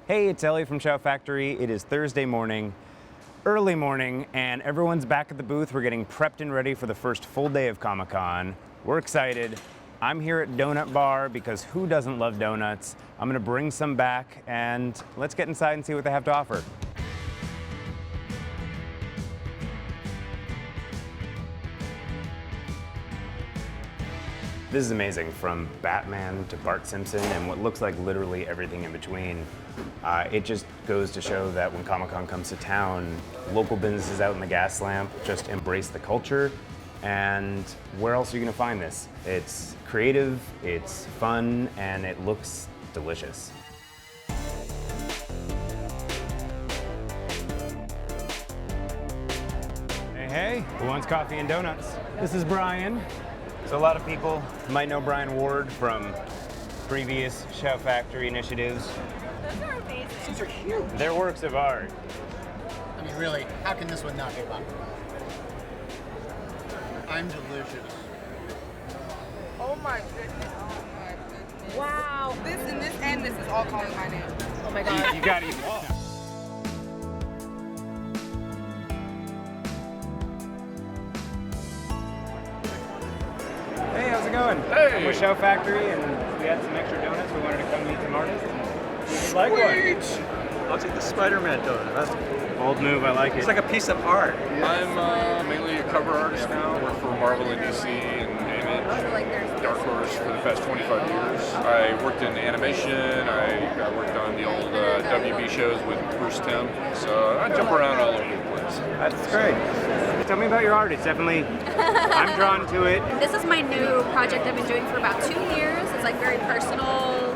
Hey, it's Ellie from Shout Factory. It is Thursday morning, early morning, and everyone's back at the booth. We're getting prepped and ready for the first full day of Comic-Con. We're excited. I'm here at Donut Bar because who doesn't love donuts? I'm gonna bring some back and let's get inside and see what they have to offer. This is amazing, from Batman to Bart Simpson and what looks like literally everything in between. It just goes to show that when Comic-Con comes to town, local businesses out in the Gaslamp just embrace the culture. And where else are you gonna find this? It's creative, it's fun, and it looks delicious. Hey, hey, who wants coffee and donuts? This is Brian. So a lot of people might know Brian Ward from previous Shout Factory initiatives. Those are amazing. These are huge. They're works of art. I mean, really, how can this one not be popular? I'm delicious. Oh my goodness. Oh my goodness. Wow. This and this is all calling my name. Oh my god. You gotta eat all. Hey, how's it going? Hey! I'm with Shout Factory, and we had some extra donuts. We wanted to come meet some artists. And like one. I'll take the Spider-Man donut. That's Bold move, I like it. it's like a piece of art. I'm mainly a cover artist now. Work for Marvel and DC and Image, Dark Horse for the past 25 years. I worked in animation. I worked on the old WB shows with Bruce Timm. So I jump around all over the place. That's great. Tell me about your art. It's definitely, I'm drawn to it. This is my new project I've been doing for about 2 years. It's like very personal,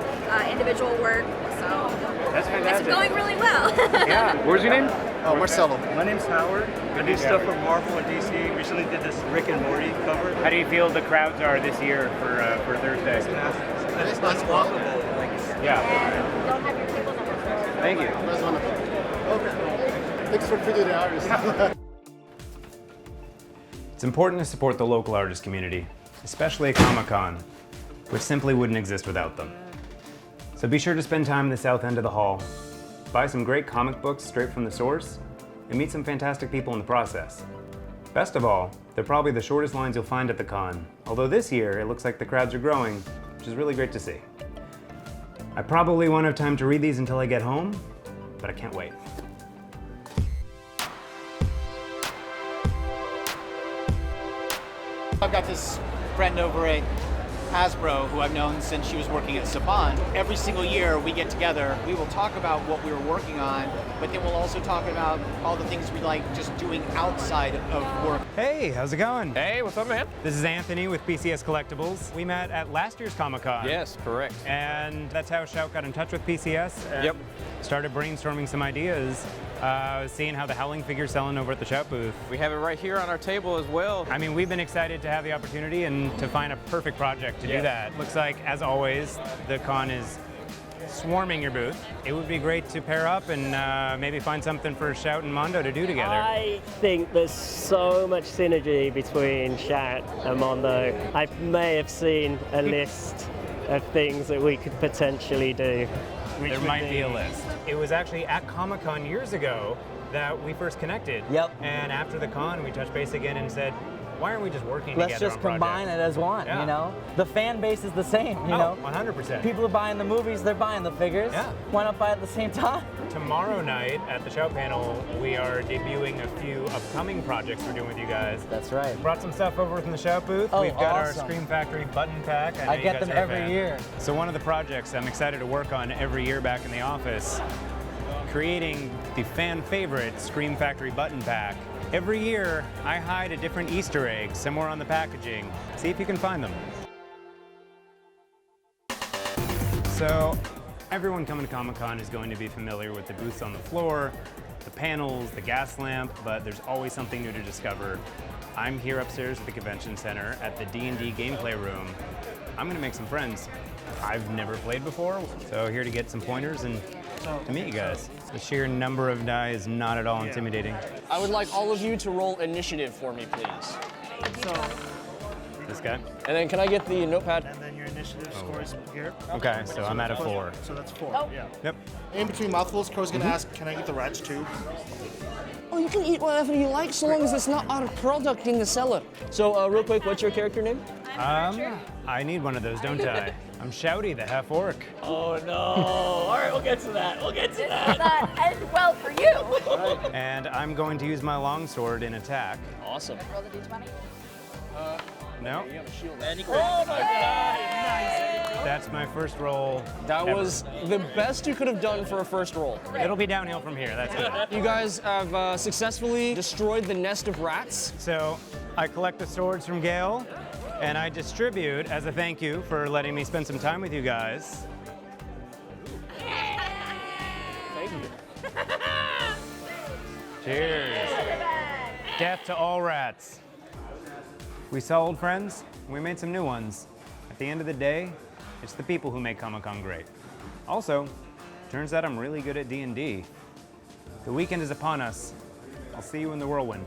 individual work, so That's it's fantastic. going really well. Yeah. What's your name? Oh, Marcelo. My name's Howard. I do stuff for Marvel and DC. Recently did this Rick and Morty cover. How do you feel the crowds are this year for Thursday? It's unwalkable. Like, Yeah. And don't have your tables on the floor. Thank you. That's wonderful. Okay. Thanks for treating the artist. It's important to support the local artist community, especially at Comic-Con, which simply wouldn't exist without them. So be sure to spend time in the south end of the hall, buy some great comic books straight from the source, and meet some fantastic people in the process. Best of all, they're probably the shortest lines you'll find at the con, although this year it looks like the crowds are growing, which is really great to see. I probably won't have time to read these until I get home, but I can't wait. I've got this friend over at Hasbro who I've known since she was working at Saban. Every single year we get together, we will talk about what we were working on, but then we'll also talk about all the things we like just doing outside of work. Hey, how's it going? Hey, what's up, man? This is Anthony with PCS Collectibles. We met at last year's Comic-Con. Yes, correct. And that's how Shout got in touch with PCS and started brainstorming some ideas, seeing how the Howling figure's selling over at the Shout booth. We have it right here on our table as well. I mean, we've been excited to have the opportunity and to find a perfect project to do that. Looks like, as always, the con is swarming your booth. It would be great to pair up and maybe find something for Shout and Mondo to do together. I think there's so much synergy between Shout and Mondo. I may have seen a list of things that we could potentially do. There might be a list. It was actually at Comic-Con years ago that we first connected. Yep. And after the con, we touched base again and said, why aren't we just working Let's together just on combine projects? it as one, Yeah. you know? The fan base is the same, you know? 100%. People are buying the movies, they're buying the figures. Yeah. Why not buy it at the same time? Tomorrow night at the Shout panel, we are debuting a few upcoming projects we're doing with you guys. That's right. Brought some stuff over from the Shout booth. Oh, We've got awesome. our Scream Factory button pack. know I you get guys them are a every fan. year. So one of the projects I'm excited to work on every year back in the office, creating the fan favorite Scream Factory button pack. Every year, I hide a different Easter egg somewhere on the packaging. See if you can find them. So, everyone coming to Comic-Con is going to be familiar with the booths on the floor, the panels, the gas lamp, but there's always something new to discover. I'm here upstairs at the convention center at the D&D gameplay room. I'm gonna make some friends. I've never played before, so here to get some pointers and to meet you guys. The sheer number of die is not at all intimidating. I would like all of you to roll initiative for me, please. So This guy? And then can I get the notepad? And then your initiative scores here. Okay, so I'm at a 4. So that's 4. Oh. Yeah. Yep. In between mouthfuls, Crow's gonna ask, can I eat the rats too? Oh, you can eat whatever you like so long as it's not our product in the cellar. So real quick, what's your character name? I need one of those, don't I? I'm Shouty, the half-orc. Oh no. All right, we'll get to that. We'll get to This that. does not end well for you. And I'm going to use my longsword in attack. Awesome. Roll the d20. No, Oh my god. that's my first roll. That ever. was the best you could have done for a first roll. It'll be downhill from here, that's it. You guys have successfully destroyed the nest of rats. So I collect the swords from Gale, and I distribute as a thank you for letting me spend some time with you guys. Thank you. Cheers. Death to all rats. We saw old friends, we made some new ones. At the end of the day, it's the people who make Comic-Con great. Also, turns out I'm really good at D&D. The weekend is upon us. I'll see you in the whirlwind.